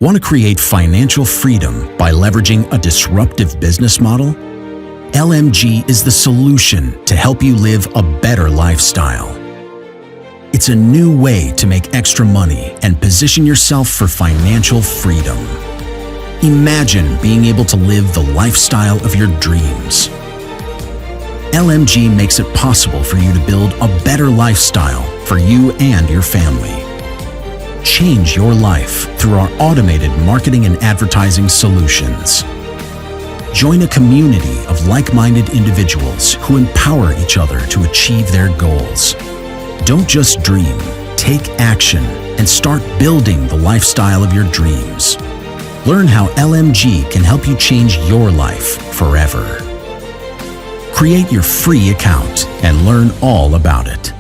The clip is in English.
Want to create financial freedom by leveraging a disruptive business model? LMG is the solution to help you live a better lifestyle. It's a new way to make extra money and position yourself for financial freedom. Imagine being able to live the lifestyle of your dreams. LMG makes it possible for you to build a better lifestyle for you and your family. Change your life through our automated marketing and advertising solutions. Join a community of like-minded individuals who empower each other to achieve their goals. Don't just dream, take action and start building the lifestyle of your dreams. Learn how LMG can help you change your life forever. Create your free account and learn all about it.